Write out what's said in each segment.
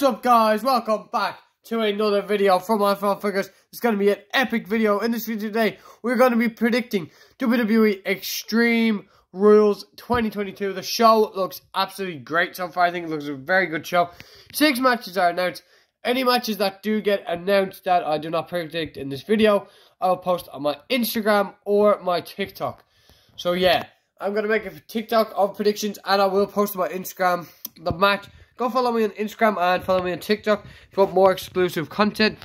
What's up, guys? Welcome back to another video from my Fall Figures. It's going to be an epic video. In this video today, we're going to be predicting WWE Extreme Rules 2022. The show looks absolutely great so far. I think it looks a very good show. 6 matches are announced. Any matches that do get announced that I do not predict in this video, I will post on my Instagram or my TikTok. So yeah, I'm going to make a TikTok of predictions and I will post on my Instagram the match. Go follow me on Instagram and follow me on TikTok if you want more exclusive content.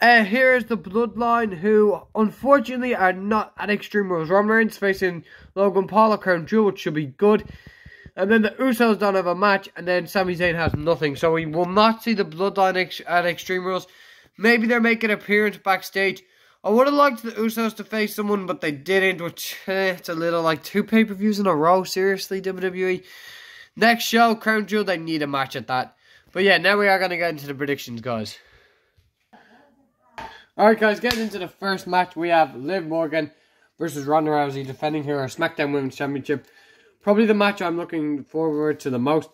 Here's the Bloodline, who unfortunately are not at Extreme Rules. Roman Reigns facing Logan Paul at Crown Jewel, which should be good. And then the Usos don't have a match, and then Sami Zayn has nothing. So we will not see the Bloodline at Extreme Rules. Maybe they're making an appearance backstage. I would have liked the Usos to face someone, but they didn't, which it's a little like 2 pay-per-views in a row. Seriously, WWE. Next show, Crown Jewel, they need a match at that. But yeah, now we are going to get into the predictions, guys. Alright, guys, getting into the first match, we have Liv Morgan versus Ronda Rousey defending her SmackDown Women's Championship. Probably the match I'm looking forward to the most.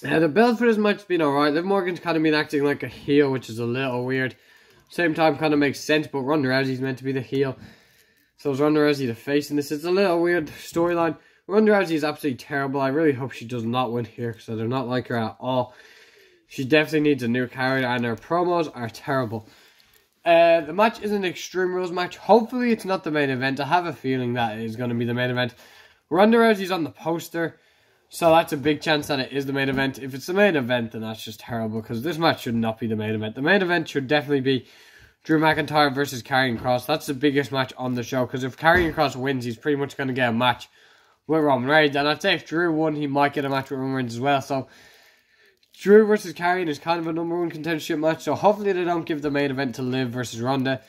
The build for this match has been alright. Liv Morgan's kind of been acting like a heel, which is a little weird. Same time, kind of makes sense, but Ronda Rousey's meant to be the heel. So is Ronda Rousey the face in this? It's a little weird storyline. Ronda Rousey is absolutely terrible. I really hope she does not win here because I do not like her at all. She definitely needs a new character and her promos are terrible. The match is an Extreme Rules match. Hopefully it's not the main event. I have a feeling that it is going to be the main event. Ronda Rousey's on the poster, so that's a big chance that it is the main event. If it's the main event, then that's just terrible because this match should not be the main event. The main event should definitely be Drew McIntyre versus Karrion Kross. That's the biggest match on the show because if Karrion Kross wins, he's pretty much going to get a match with Roman Reigns. And I'd say if Drew won, he might get a match with Roman Reigns as well. So Drew versus Karrion is kind of a #1 contendership match. So hopefully they don't give the main event to Liv versus Ronda.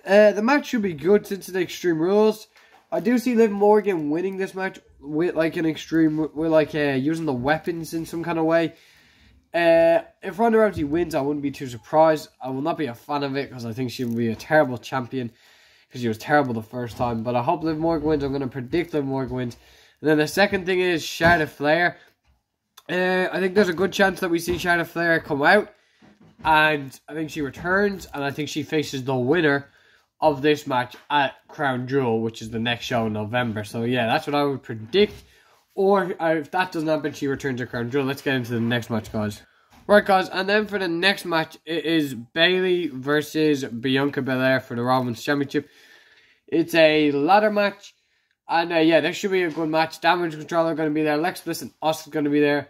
The match should be good since it's Extreme Rules. I do see Liv Morgan winning this match with like an extreme, with like using the weapons in some kind of way. If Ronda Rousey wins, I wouldn't be too surprised. I will not be a fan of it because I think she will be a terrible champion because she was terrible the first time. But I hope Liv Morgan wins. I'm going to predict Liv Morgan wins. And then the second thing is Charlotte Flair. I think there's a good chance that we see Charlotte Flair come out. And I think she returns. And I think she faces the winner of this match at Crown Jewel, which is the next show in November. So yeah, that's what I would predict. Or if that doesn't happen, she returns to Crown Jewel. Let's get into the next match, guys. Right, guys, and then for the next match, it is Bayley versus Bianca Belair for the Raw Women's Championship. It's a ladder match, and yeah, this should be a good match. Damage Control are going to be there. Alexa Bliss and Asuka's going to be there.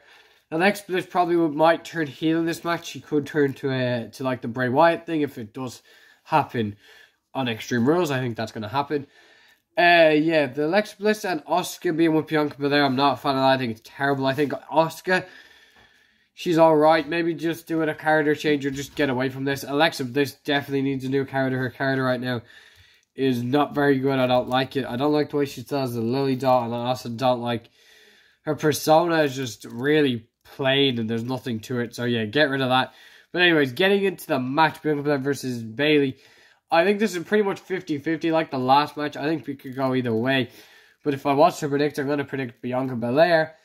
Alexa Bliss probably might turn heel in this match. She could turn to like the Bray Wyatt thing if it does happen on Extreme Rules. I think that's going to happen. Yeah, the Alexa Bliss and Asuka being with Bianca Belair, I'm not a fan of that. I think it's terrible. I think Asuka, she's alright. Maybe just do it a character change or just get away from this. Alexa Bliss definitely needs a new character. Her character right now is not very good. I don't like it. I don't like the way she does the Lily Dot, and I also don't like her persona is just really plain and there's nothing to it. So yeah, get rid of that. But anyways, getting into the match, Bianca Belair versus Bayley. I think this is pretty much 50-50 like the last match. I think we could go either way. But if I was to predict, I'm going to predict Bianca Belair.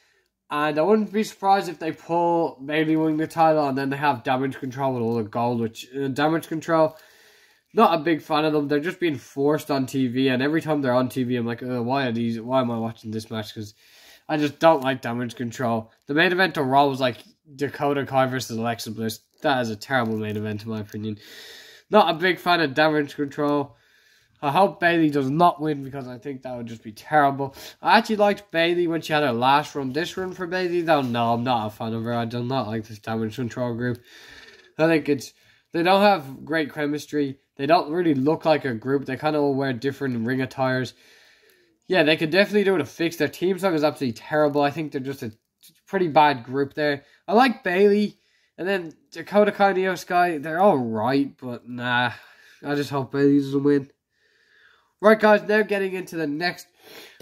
And I wouldn't be surprised if they pull Bayley winning the title and then they have Damage Control with all the gold. Which, Damage Control, not a big fan of them. They're just being forced on TV. And every time they're on TV, I'm like, why am I watching this match? Because I just don't like Damage Control. The main event of Raw was like Dakota Kai versus Alexa Bliss. That is a terrible main event in my opinion. Not a big fan of Damage Control. I hope Bayley does not win because I think that would just be terrible. I actually liked Bayley when she had her last run. This run for Bayley, though, no, I'm not a fan of her. I do not like this Damage Control group. I think they don't have great chemistry. They don't really look like a group. They kind of all wear different ring attires. Yeah, they could definitely do it to fix. Their team song is absolutely terrible. I think they're just a pretty bad group there. I like Bayley. And then Dakota Kai and Io Sky, they're alright, but nah. I just hope Bayley doesn't win. Right, guys, now getting into the next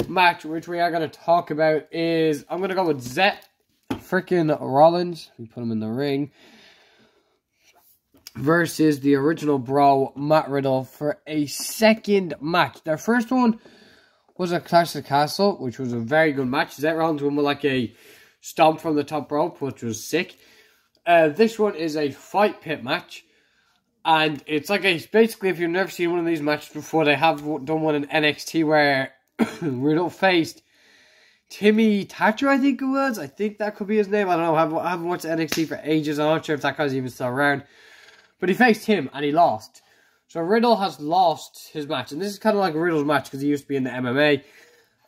match, which we are going to talk about is, I'm going to go with Seth freaking Rollins. We put him in the ring. Versus the original bro, Matt Riddle, for a second match. Their first one was a Clash of the Castle, which was a very good match. Seth Rollins won with like a stomp from the top rope, which was sick. This one is a fight pit match. And it's like basically, if you've never seen one of these matches before, they have done one in NXT where Riddle faced Timmy Thatcher, I think it was. I think that could be his name. I don't know. I haven't watched NXT for ages. I'm not sure if that guy's even still around. But he faced him and he lost. So Riddle has lost his match. And this is kind of like Riddle's match because he used to be in the MMA.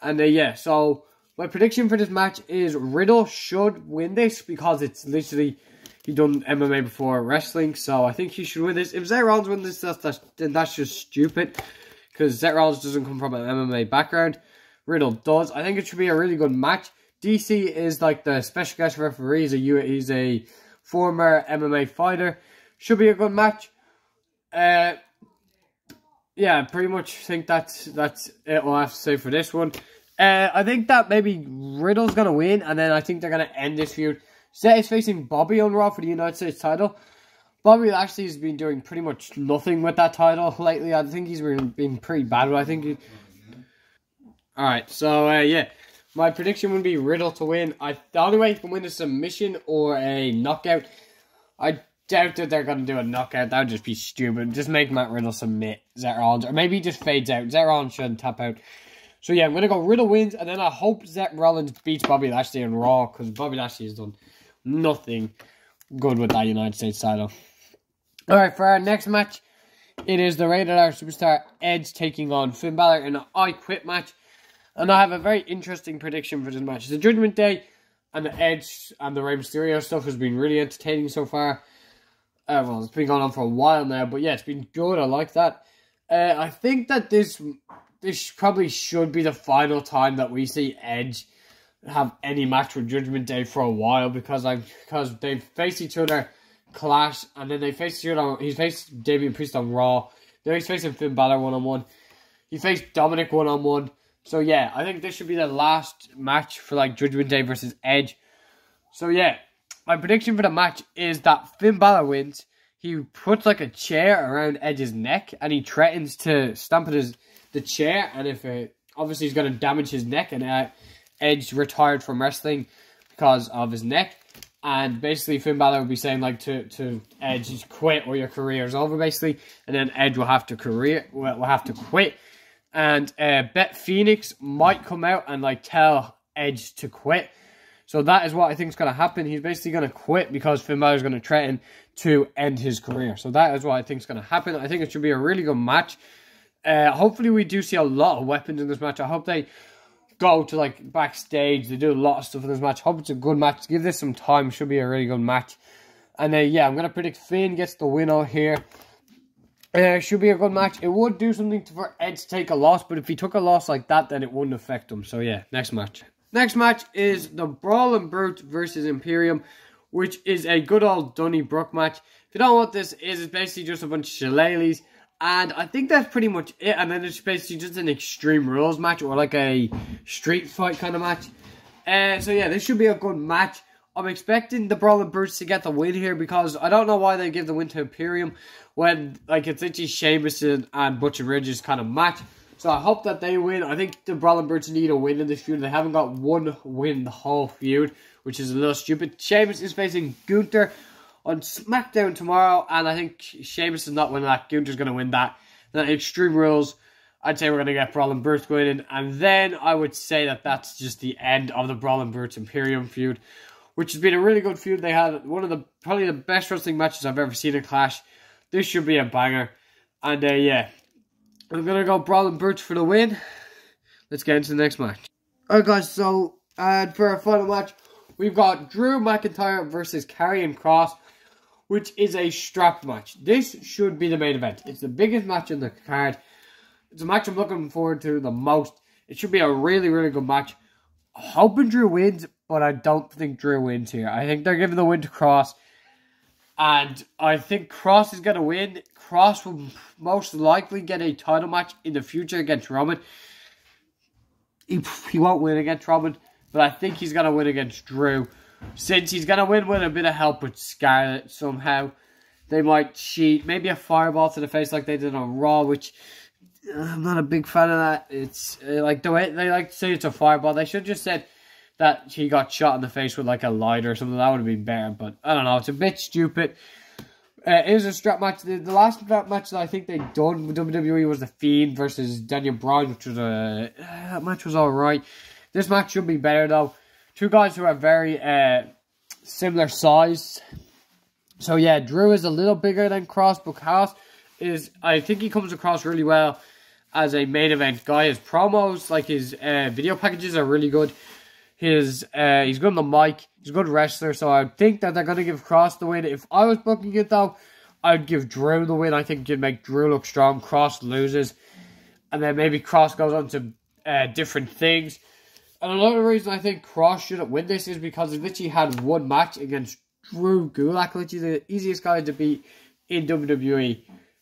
And yeah, so my prediction for this match is Riddle should win this because it's literally... He done MMA before wrestling, so I think he should win this. If Seth Rollins wins this, then that's just stupid. Because Seth Rollins doesn't come from an MMA background. Riddle does. I think it should be a really good match. DC is like the special guest referee. He's a former MMA fighter. Should be a good match. Yeah, pretty much think that's it. I'll have to say for this one. I think that maybe Riddle's going to win, and then I think they're going to end this feud. Seth is facing Bobby on Raw for the United States title. Bobby actually has been doing pretty much nothing with that title lately. I think he's been pretty bad. I think. Alright, so yeah. My prediction would be Riddle to win. The only way he can win is submission or a knockout. I doubt that they're going to do a knockout. That would just be stupid. Just make Matt Riddle submit Seth Rollins. Or maybe he just fades out. Seth Rollins shouldn't tap out. So yeah, I'm going to go Riddle wins. And then I hope Seth Rollins beats Bobby Lashley on Raw. Because Bobby Lashley has done nothing good with that United States title. Alright, for our next match, it is the Rated R Superstar Edge taking on Finn Balor in an I Quit match. And I have a very interesting prediction for this match. The Judgment Day and the Edge and the Rey Mysterio stuff has been really entertaining so far. Well, it's been going on for a while now, but yeah, it's been good. I like that. I think that this probably should be the final time that we see Edge have any match with Judgment Day for a while because they face each other, clash, and then they face each other. He's faced Damian Priest on Raw. Then he's facing Finn Balor one-on-one. He faced Dominic one-on-one. So yeah, I think this should be the last match for like Judgment Day versus Edge. So yeah, my prediction for the match is that Finn Balor wins. He puts like a chair around Edge's neck and he threatens to stamp at the chair. And if obviously he's going to damage his neck, and Edge retired from wrestling because of his neck. And basically Finn Balor will be saying like to Edge, quit or your career is over basically. And then Edge will have to quit. And Beth Phoenix might come out and like tell Edge to quit. So that is what I think is going to happen. He's basically going to quit because Finn Balor is going to threaten to end his career. So that is what I think is going to happen. I think it should be a really good match. Hopefully we do see a lot of weapons in this match. I hope they go to like backstage. They do a lot of stuff in this match. Hope it's a good match. Give this some time. Should be a really good match. And yeah, I'm going to predict Finn gets the win out here. Should be a good match. It would do something for Edge to take a loss, but if he took a loss like that, then it wouldn't affect him. So yeah, next match. Next match is the Brawling Brutes versus Imperium, which is a good old Donnybrook match. If you don't know what this is, it's basically just a bunch of shillelaghs. And I think that's pretty much it. And then it's basically just an Extreme Rules match or like a street fight kind of match. So yeah, this should be a good match. I'm expecting the Brawling Brutes to get the win here because I don't know why they give the win to Imperium when like it's literally Sheamus and Butcher Ridge's kind of match. So I hope that they win. I think the Brawling Brutes need a win in this feud. They haven't got one win the whole feud, which is a little stupid. Sheamus is facing Gunther on SmackDown tomorrow, and I think Sheamus is not winning that. Gunther's going to win that. Then Extreme Rules, I'd say we're going to get Brawling Brutes winning, and then I would say that that's just the end of the Brawling Brutes Imperium feud, which has been a really good feud. They had one of probably the best wrestling matches I've ever seen in Clash. This should be a banger, and yeah. I'm going to go Brawling Brutes for the win. Let's get into the next match. Alright guys, so for our final match, we've got Drew McIntyre versus Karrion Kross, which is a strap match. This should be the main event. It's the biggest match in the card. It's a match I'm looking forward to the most. It should be a really, really good match. I'm hoping Drew wins, but I don't think Drew wins here. I think they're giving the win to Kross. And I think Kross is going to win. Kross will most likely get a title match in the future against Roman. He won't win against Roman, but I think he's going to win against Drew. Since he's going to win with a bit of help with Scarlett somehow. They might cheat. Maybe a fireball to the face like they did on Raw, which I'm not a big fan of that. It's like the way they like to say it's a fireball. They should have just said that he got shot in the face with like a lighter or something. That would have been better, but I don't know. It's a bit stupid. It is a strap match. The last strap match that I think they done with WWE was The Fiend versus Daniel Bryan, which was that match was alright. This match should be better though. Two guys who are very similar size. So yeah, Drew is a little bigger than Cross, but Cross is, I think he comes across really well as a main event guy. His promos, like his video packages are really good. He's good on the mic. He's a good wrestler, so I think that they're going to give Cross the win. If I was booking it, though, I'd give Drew the win. I think you'd make Drew look strong. Cross loses. And then maybe Cross goes on to different things. And another reason I think Cross shouldn't win this is because he literally had one match against Drew Gulak, literally the easiest guy to beat in WWE.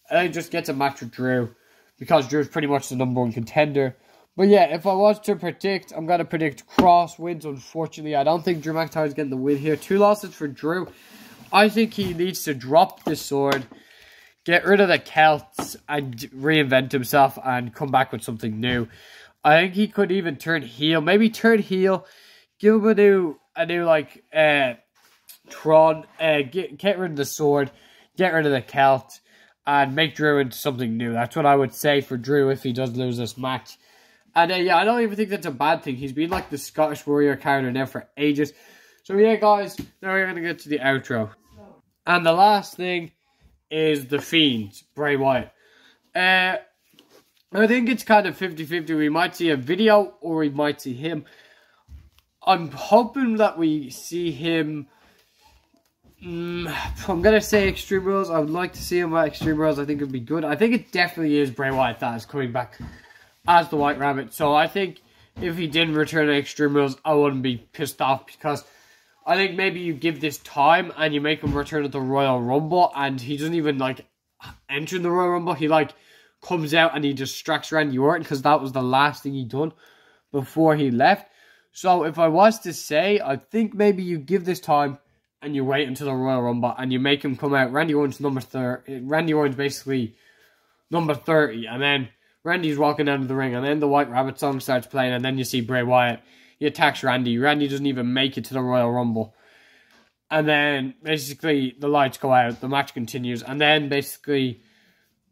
And then he just gets a match with Drew because Drew's pretty much the #1 contender. But yeah, if I was to predict, I'm going to predict Cross wins, unfortunately. I don't think Drew McIntyre is getting the win here. 2 losses for Drew. I think he needs to drop the sword, get rid of the Celts, and reinvent himself and come back with something new. I think he could even turn heel. Maybe turn heel, give him a new like, Tron, get rid of the sword, get rid of the Celt, and make Drew into something new. That's what I would say for Drew if he does lose this match. And yeah, I don't even think that's a bad thing. He's been like the Scottish Warrior character now for ages. So yeah, guys, now we're going to get to the outro. And the last thing is The Fiend, Bray Wyatt. I think it's kind of 50-50. We might see a video or we might see him. I'm hoping that we see him. I'm going to say Extreme Rules. I would like to see him at Extreme Rules. I think it would be good. I think it definitely is Bray Wyatt that is coming back as the White Rabbit. So I think if he didn't return to Extreme Rules, I wouldn't be pissed off, because I think maybe you give this time and you make him return at the Royal Rumble, and he doesn't even like enter the Royal Rumble. He like comes out and he distracts Randy Orton, because that was the last thing he done before he left. So if I was to say, I think maybe you give this time and you wait until the Royal Rumble and you make him come out. Randy Orton's number 30. Randy Orton's basically number 30, and then Randy's walking down to the ring, and then the White Rabbit song starts playing, and then you see Bray Wyatt. He attacks Randy. Randy doesn't even make it to the Royal Rumble. And then, basically, the lights go out, the match continues, and then, basically,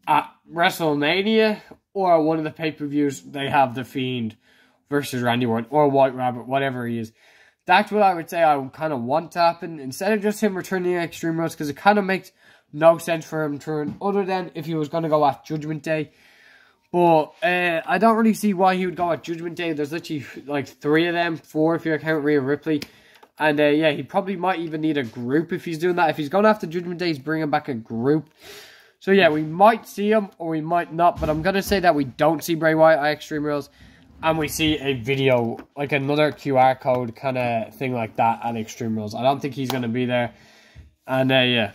at WrestleMania, or one of the pay-per-views, they have The Fiend versus Randy Orton, or White Rabbit, whatever he is. That's what I would say I would kind of want to happen, instead of just him returning to Extreme Rules, because it kind of makes no sense for him to turn, other than if he was going to go at Judgment Day. But I don't really see why he would go at Judgment Day. There's literally like 3 of them, 4 if you count Rhea Ripley. And yeah, he probably might even need a group if he's doing that. If he's going after Judgment Day, he's bringing back a group. So yeah, we might see him or we might not. But I'm going to say that we don't see Bray Wyatt at Extreme Rules. And we see a video, like another QR code kind of thing like that at Extreme Rules. I don't think he's going to be there. And yeah.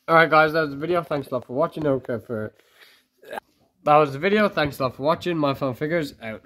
Alright guys, that was the video. Thanks a lot for watching. That was the video. Thanks a lot for watching. My Phone Figures out.